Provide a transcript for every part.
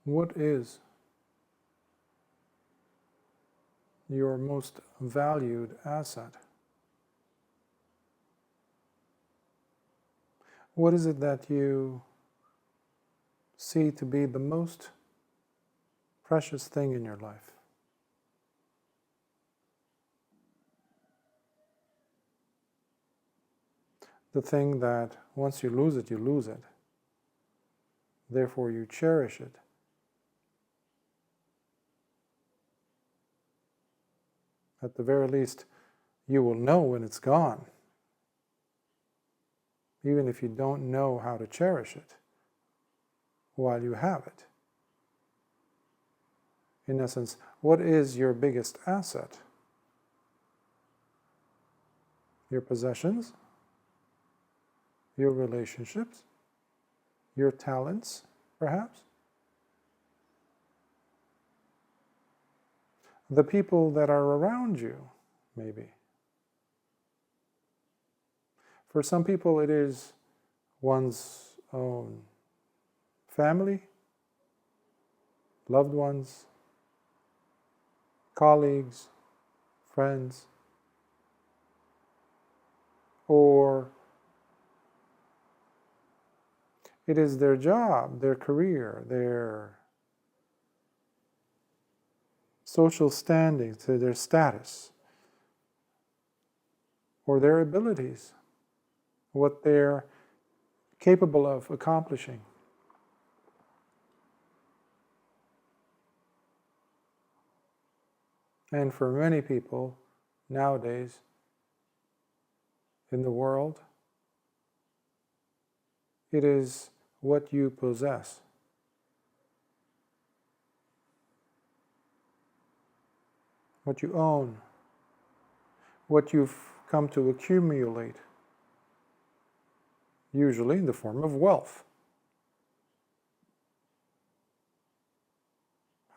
What is your most valued asset? What is it that you see to be the most precious thing in your life? The thing that once you lose it, you lose it. Therefore, you cherish it. At the very least, you will know when it's gone, even if you don't know how to cherish it while you have it. In essence, what is your biggest asset? Your possessions? Your relationships? Your talents, perhaps? The people that are around you, maybe. For some people it is one's own family, loved ones, colleagues, friends, or it is their job, their career, their social standing, to their status, or their abilities, what they're capable of accomplishing. And for many people nowadays in the world, it is what you possess. What you own, what you've come to accumulate, usually in the form of wealth.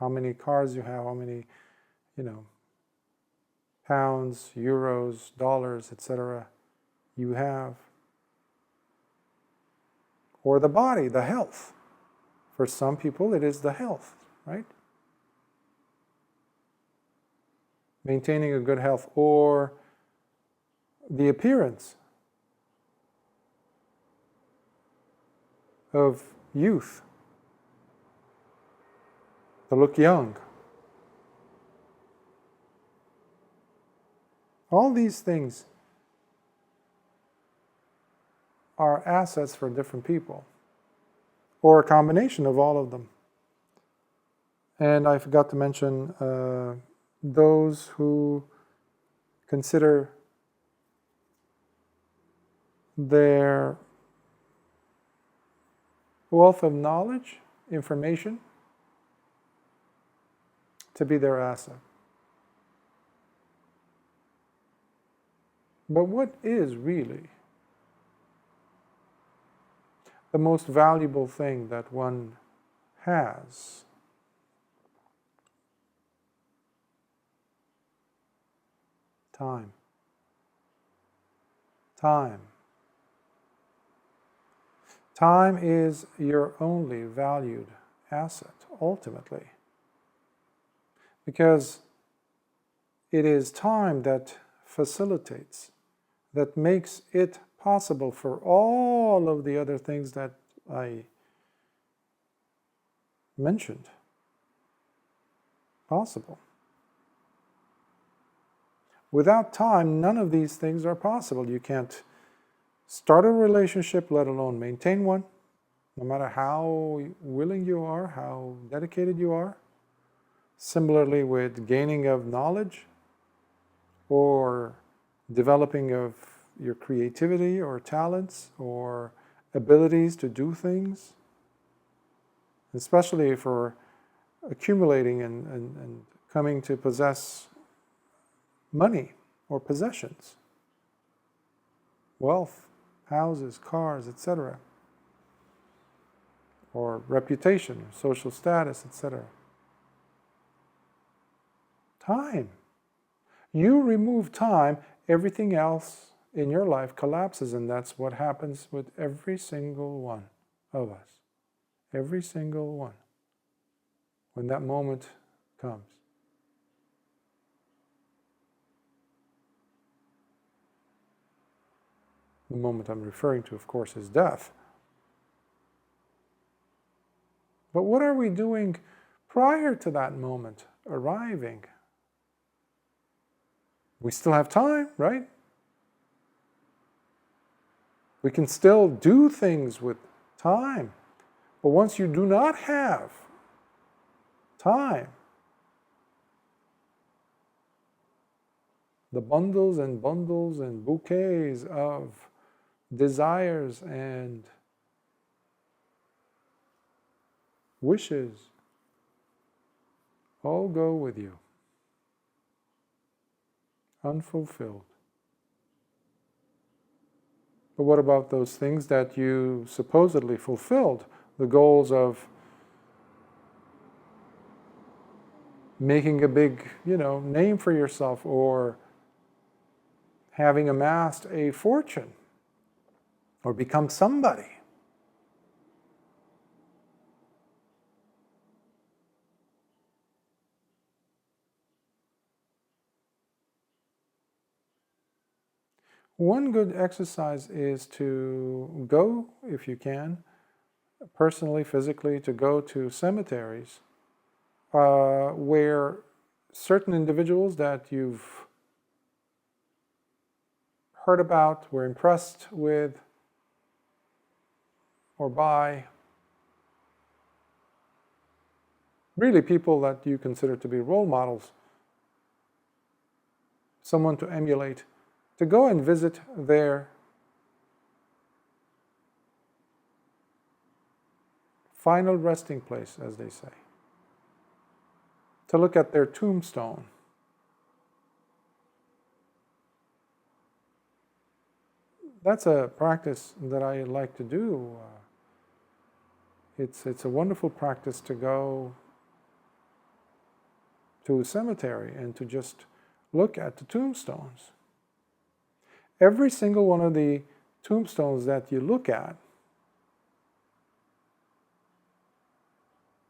How many cars you have, how many, pounds, euros, dollars, etc. you have. Or the body, the health. For some people it is the health, right? Maintaining a good health, or the appearance of youth, to look young. All these things are assets for different people, or a combination of all of them. And I forgot to mention those who consider their wealth of knowledge, information, to be their asset. But what is really the most valuable thing that one has? Time. Time. Time is your only valued asset, ultimately. Because it is time that facilitates, that makes it possible for all of the other things that I mentioned possible. Without time, none of these things are possible. You can't start a relationship, let alone maintain one, no matter how willing you are, how dedicated you are. Similarly with gaining of knowledge or developing of your creativity or talents or abilities to do things, especially for accumulating and coming to possess money or possessions, wealth, houses, cars, etc., or reputation, social status, etc. Time. You remove time, everything else in your life collapses, and that's what happens with every single one of us. Every single one. when that moment comes. The moment I'm referring to, of course, is death. But what are we doing prior to that moment arriving? We still have time, right? We can still do things with time. But once you do not have time, the bundles and bouquets of desires and wishes all go with you, unfulfilled. But what about those things that you supposedly fulfilled? The goals of making a big, name for yourself, or having amassed a fortune, or become somebody. One good exercise is to go, if you can, personally, physically, to go to cemeteries where certain individuals that you've heard about, were impressed with or by, really people that you consider to be role models, someone to emulate, to go and visit their final resting place, as they say. To look at their tombstone. That's a practice that I like to do. It's a wonderful practice to go to a cemetery and to just look at the tombstones. Every single one of the tombstones that you look at,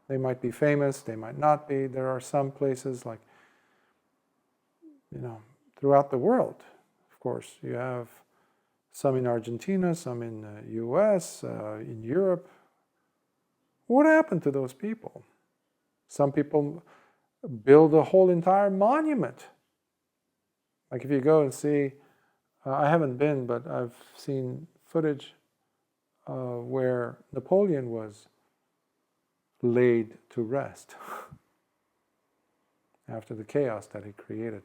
they might be famous, they might not be. There are some places like, throughout the world, of course. You have some in Argentina, some in the US, in Europe. What happened to those people? Some people build a whole entire monument. Like if you go and see, I haven't been, but I've seen footage where Napoleon was laid to rest after the chaos that he created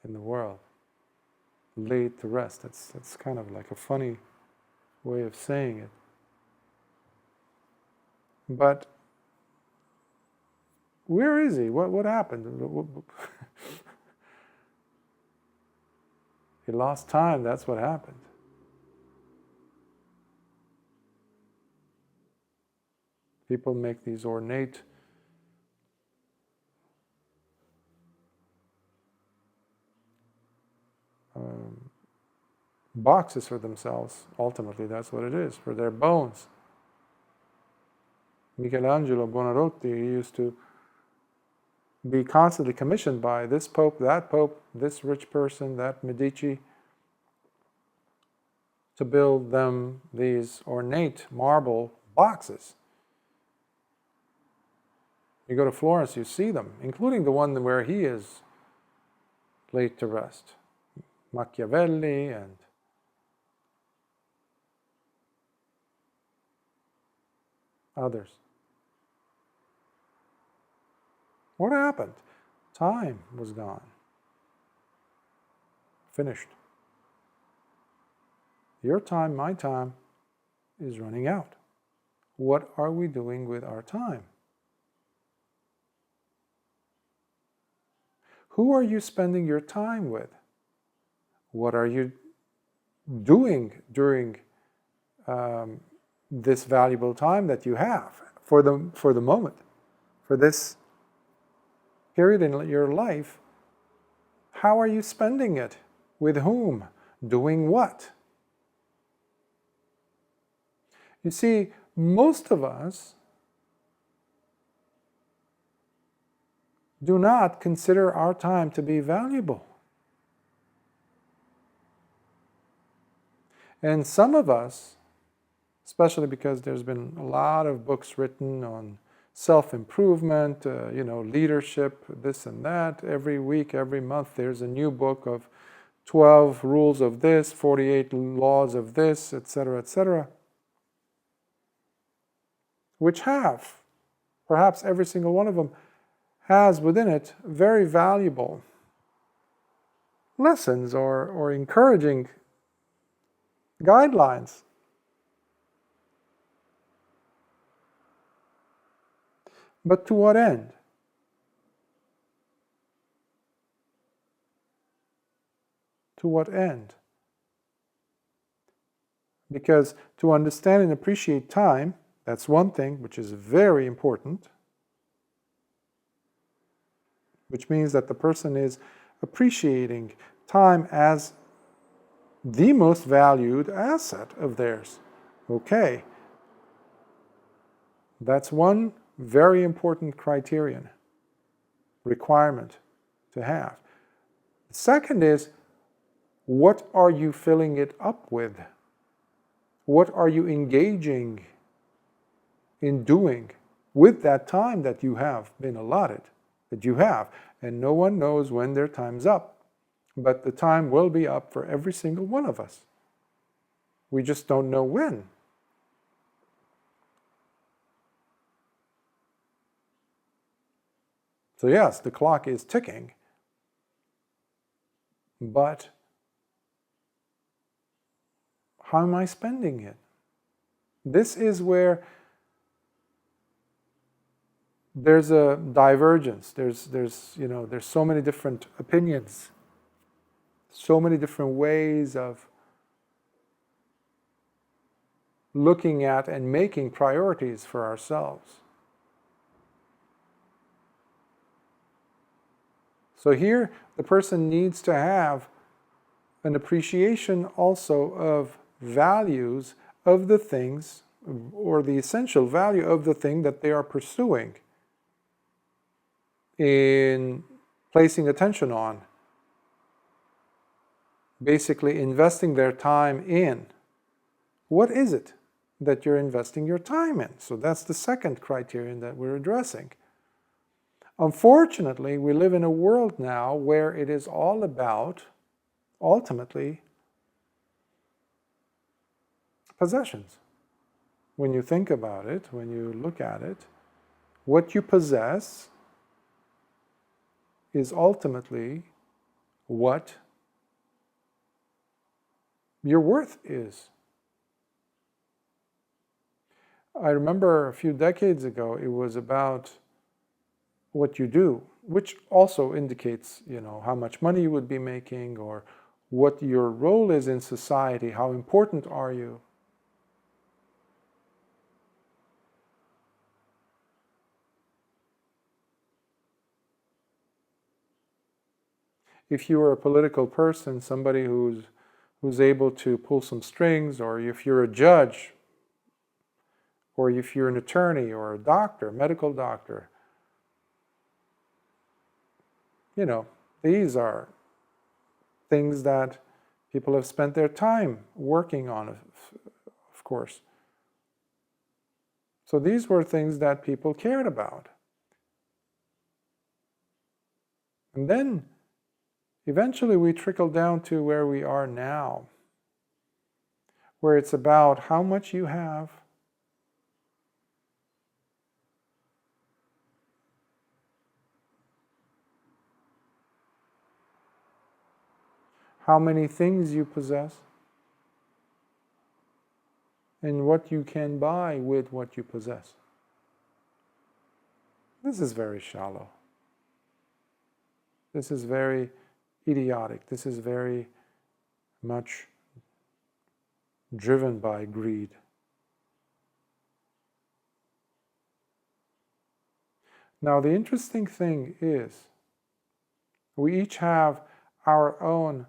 in the world. Laid to rest. That's kind of like a funny way of saying it. But where is he? What happened? He lost time, that's what happened. People make these ornate boxes for themselves. Ultimately, that's what it is, for their bones. Michelangelo Buonarroti used to be constantly commissioned by this pope, this rich person, that Medici, to build them these ornate marble boxes. You go to Florence, you see them, including the one where he is laid to rest. Machiavelli and others. What happened? Time was gone. Finished. Your time, my time, is running out. What are we doing with our time? Who are you spending your time with? What are you doing during this valuable time that you have for the moment, for this period in your life? How are you spending it? With whom? Doing what? You see, most of us do not consider our time to be valuable. And some of us, especially because there's been a lot of books written on self-improvement, leadership, this and that. Every week, every month, there's a new book of 12 rules of this, 48 laws of this, etc., which have, perhaps every single one of them, has within it very valuable lessons or encouraging guidelines. But to what end? To what end? Because to understand and appreciate time, that's one thing which is very important, which means that the person is appreciating time as the most valued asset of theirs. Okay. That's one very important criterion, requirement to have. The second is, what are you filling it up with? What are you engaging in doing with that time that you have been allotted, that you have? And no one knows when their time's up, but the time will be up for every single one of us. We just don't know when. So yes, the clock is ticking, but how am I spending it? This is where there's a divergence. There's so many different opinions, so many different ways of looking at and making priorities for ourselves. So here, the person needs to have an appreciation also of values of the things, or the essential value of the thing that they are pursuing in placing attention on, basically investing their time in. What is it that you're investing your time in? So that's the second criterion that we're addressing. Unfortunately, we live in a world now where it is all about, ultimately, possessions. When you think about it, when you look at it, what you possess is ultimately what your worth is. I remember a few decades ago, it was about what you do, which also indicates, how much money you would be making, or what your role is in society, how important are you. If you are a political person, somebody who's able to pull some strings, or if you're a judge, or if you're an attorney or a doctor, medical doctor, these are things that people have spent their time working on, of course. So these were things that people cared about. And then eventually we trickle down to where we are now, where it's about how much you have, how many things you possess, and what you can buy with what you possess. This is very shallow. This is very idiotic. This is very much driven by greed. Now, the interesting thing is, we each have our own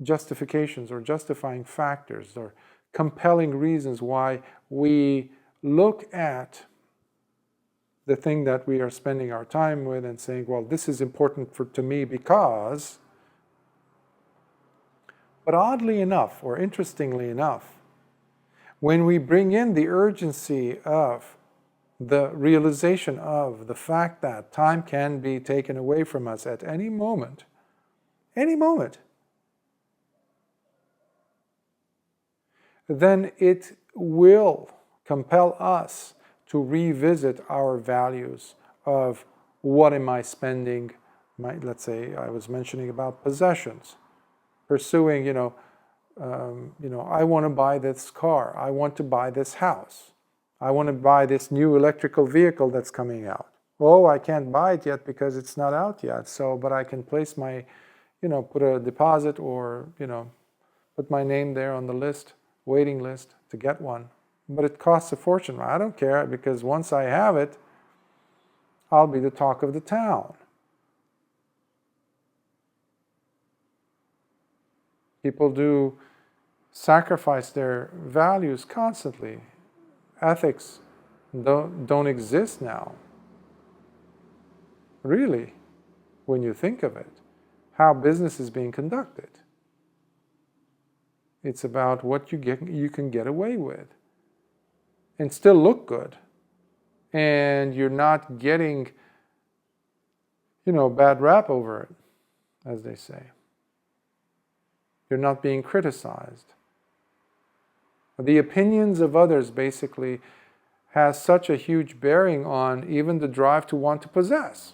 justifications or justifying factors or compelling reasons why we look at the thing that we are spending our time with and saying, well, this is important to me because. But oddly enough, or interestingly enough, when we bring in the urgency of the realization of the fact that time can be taken away from us at any moment, then it will compel us to revisit our values of what am I spending, let's say I was mentioning about possessions, pursuing, I want to buy this car, I want to buy this house, I want to buy this new electrical vehicle that's coming out. Oh, I can't buy it yet because it's not out yet, but I can place my, put a deposit or, put my name there on the list, waiting list to get one. But it costs a fortune. I don't care, because once I have it, I'll be the talk of the town. People do sacrifice their values constantly. Ethics don't exist now. Really, when you think of it, how business is being conducted. It's about what you can get away with and still look good. And you're not getting, bad rap over it, as they say. You're not being criticized. The opinions of others basically has such a huge bearing on even the drive to want to possess.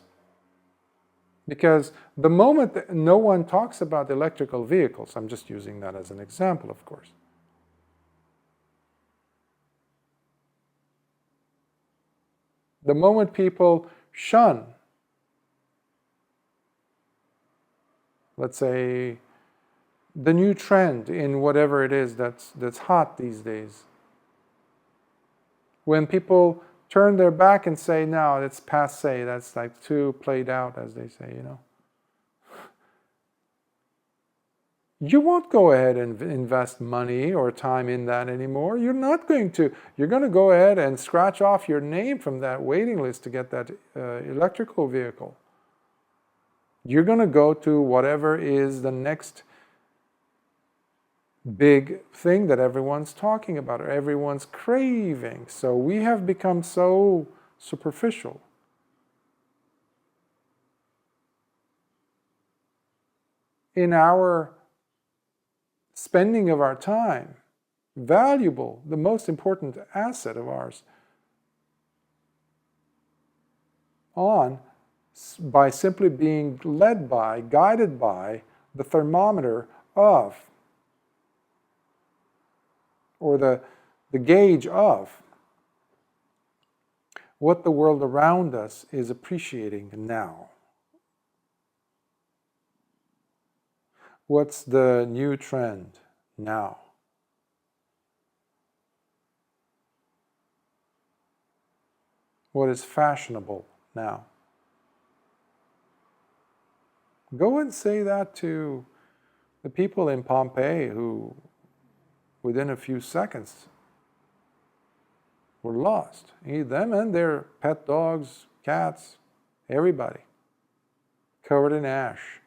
Because the moment that no one talks about electrical vehicles, I'm just using that as an example, of course. The moment people shun, let's say, the new trend in whatever it is that's hot these days. When people turn their back and say, no, it's passé, that's like too played out, as they say, You won't go ahead and invest money or time in that anymore. You're not going to. You're going to go ahead and scratch off your name from that waiting list to get that electrical vehicle. You're going to go to whatever is the next big thing that everyone's talking about, or everyone's craving. So we have become so superficial. In our spending of our time, valuable, the most important asset of ours, by simply being led by, guided by the thermometer of, or the gauge of what the world around us is appreciating now. What's the new trend now? What is fashionable now? Go and say that to the people in Pompeii who, within a few seconds, were lost. Them and their pet dogs, cats, everybody, covered in ash.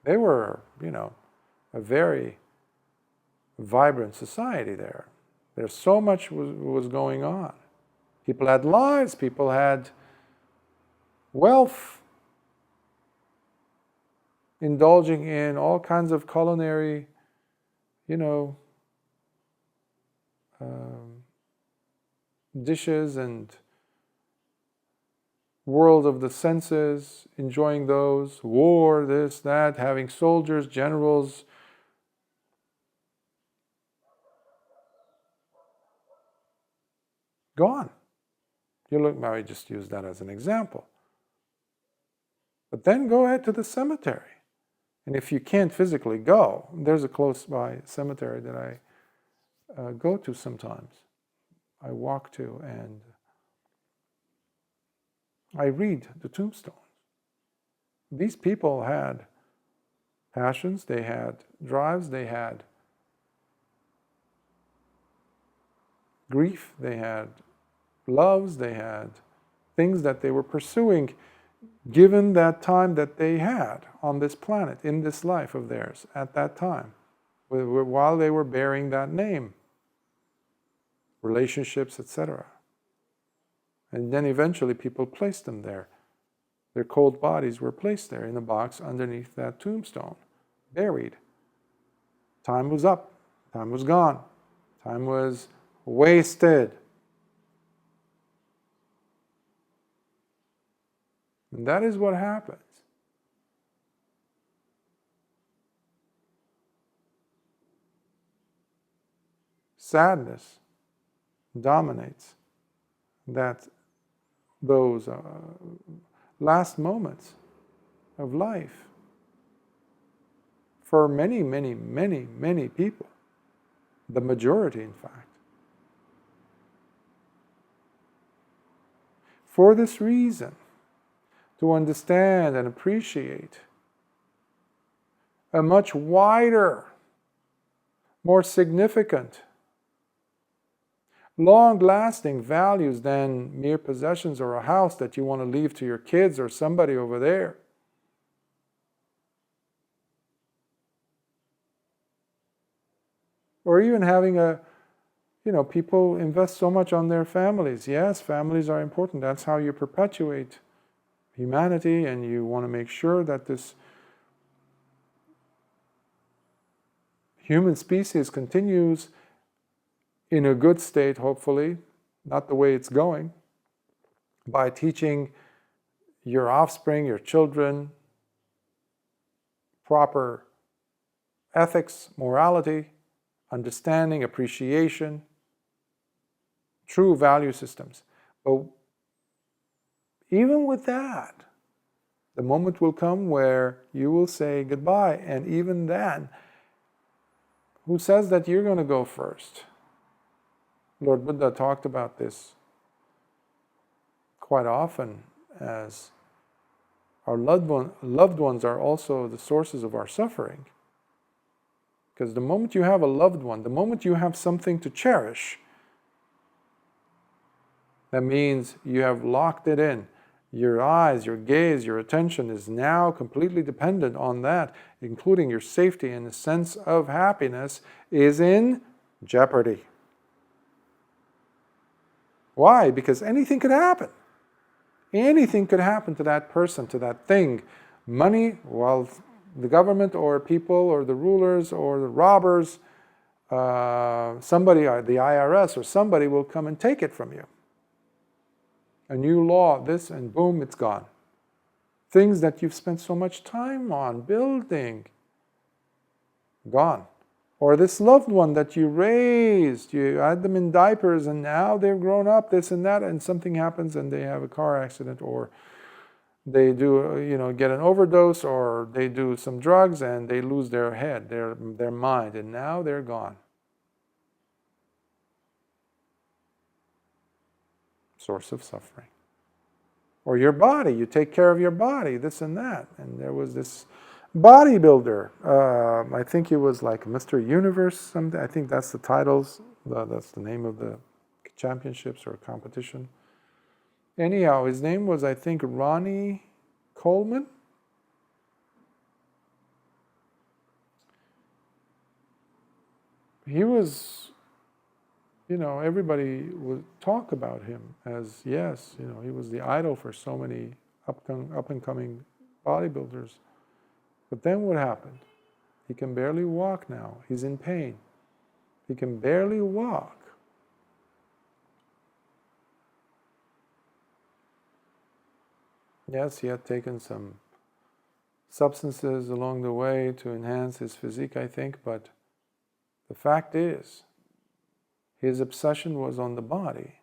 They were, a very vibrant society there. There's so much was going on. People had lives, people had wealth, indulging in all kinds of culinary, dishes and world of the senses, enjoying those, war, this, that, having soldiers, generals. Gone. I just use that as an example. But then go ahead to the cemetery. And if you can't physically go, there's a close by cemetery that I go to sometimes. I walk to and I read the tombstones. These people had passions, they had drives, they had grief, they had loves, they had things that they were pursuing given that time that they had on this planet, in this life of theirs, at that time, while they were bearing that name, relationships, etc. And then eventually people placed them there. Their cold bodies were placed there in a box underneath that tombstone, buried. Time was up. Time was gone. Time was wasted. And that is what happens. Sadness dominates those last moments of life for many, many, many, many people. The majority, in fact. For this reason, to understand and appreciate a much wider, more significant, long-lasting values than mere possessions or a house that you want to leave to your kids or somebody over there. Or even having people invest so much on their families. Yes, families are important. That's how you perpetuate humanity, and you want to make sure that this human species continues in a good state, hopefully, not the way it's going, by teaching your offspring, your children, proper ethics, morality, understanding, appreciation, true value systems. But even with that, the moment will come where you will say goodbye. And even then, who says that you're going to go first? Lord Buddha talked about this quite often, as our loved ones are also the sources of our suffering. Because the moment you have a loved one, the moment you have something to cherish, that means you have locked it in. Your eyes, your gaze, your attention is now completely dependent on that, including your safety and a sense of happiness is in jeopardy. Why? Because anything could happen. Anything could happen to that person, to that thing. Money, wealth, the government or people or the rulers or the robbers, somebody, the IRS or somebody will come and take it from you. A new law, this, and boom, it's gone. Things that you've spent so much time on building, gone. Or this loved one that you raised, you had them in diapers and now they've grown up, this and that, and something happens and they have a car accident, or they do, get an overdose, or they do some drugs and they lose their head, their mind, and now they're gone. Source of suffering. Or your body, you take care of your body, this and that. And there was this bodybuilder, I think he was like Mr. Universe, something. I think that's the titles, that's the name of the championships or competition. Anyhow, his name was, I think, Ronnie Coleman. He was, everybody would talk about him as, yes, he was the idol for so many up-and-coming bodybuilders. But then what happened? He can barely walk now. He's in pain. He can barely walk. Yes, he had taken some substances along the way to enhance his physique, I think, but the fact is, his obsession was on the body,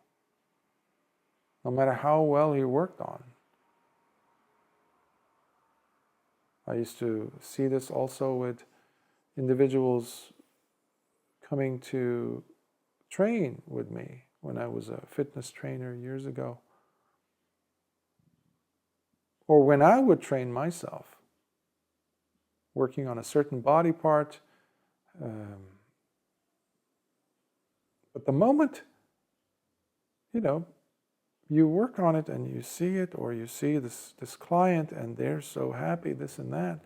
no matter how well he worked on. I used to see this also with individuals coming to train with me when I was a fitness trainer years ago. Or when I would train myself, working on a certain body part. But the moment you work on it and you see it, or you see this client and they're so happy, this and that,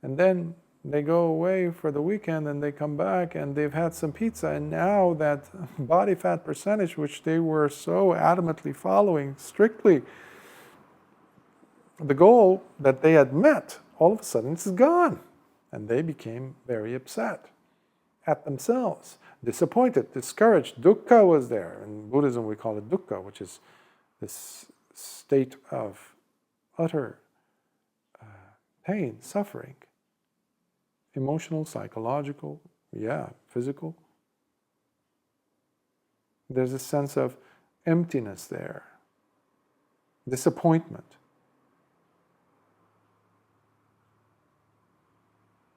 and then they go away for the weekend and they come back and they've had some pizza, and now that body fat percentage, which they were so adamantly following strictly, the goal that they had met, all of a sudden it's gone. And they became very upset at themselves, disappointed, discouraged. Duka was there. In Buddhism we call it Duka, which is this state of utter pain, suffering. Emotional, psychological, physical. There's a sense of emptiness there, disappointment.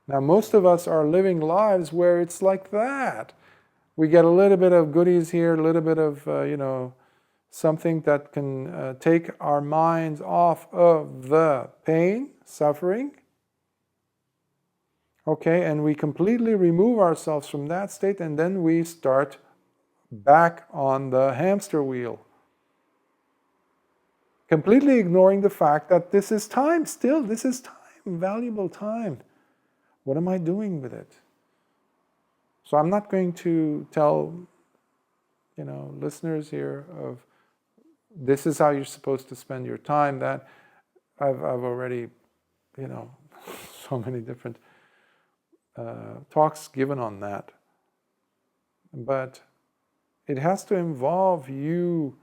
Now, most of us are living lives where it's like that. We get a little bit of goodies here, a little bit of, something that can take our minds off of the pain, suffering. Okay, and we completely remove ourselves from that state, and then we start back on the hamster wheel. Completely ignoring the fact that this is time still, this is time, valuable time. What am I doing with it? So I'm not going to tell, listeners here of this is how you're supposed to spend your time. That I've already, so many different talks given on that. But it has to involve you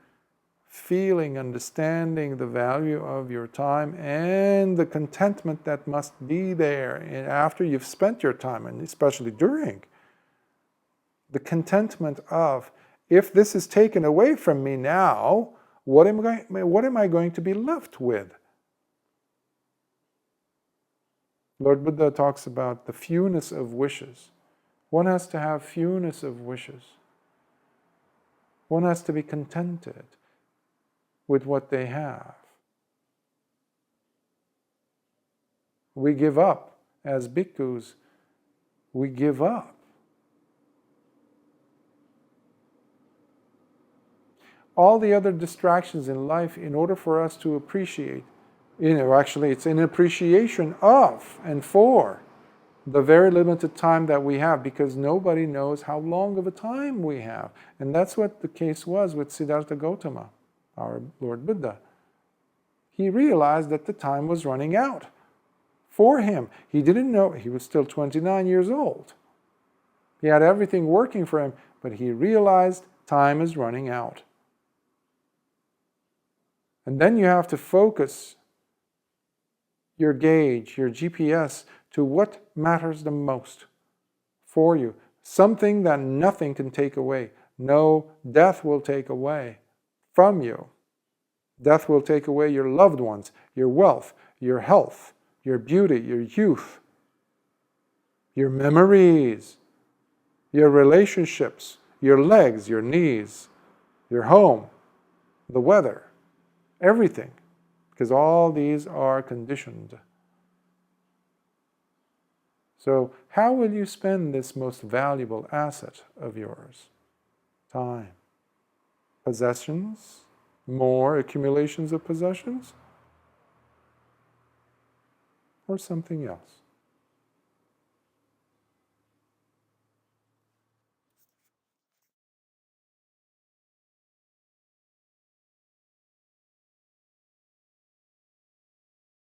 feeling, understanding the value of your time and the contentment that must be there and after you've spent your time, and especially during. The contentment of, if this is taken away from me now, what am I going to be left with? Lord Buddha talks about the fewness of wishes. One has to have fewness of wishes. One has to be contented with what they have. We give up. As bhikkhus, we give up. All the other distractions in life, in order for us to appreciate, actually it's an appreciation of and for the very limited time that we have, because nobody knows how long of a time we have. And that's what the case was with Siddhartha Gautama, our Lord Buddha. He realized that the time was running out for him. He didn't know, he was still 29 years old. He had everything working for him, but he realized time is running out. And then you have to focus your gauge, your GPS, to what matters the most for you. Something that nothing can take away. No death will take away from you. Death will take away your loved ones, your wealth, your health, your beauty, your youth, your memories, your relationships, your legs, your knees, your home, the weather, everything. Because all these are conditioned. So how will you spend this most valuable asset of yours? Time. Possessions? More accumulations of possessions? Or something else?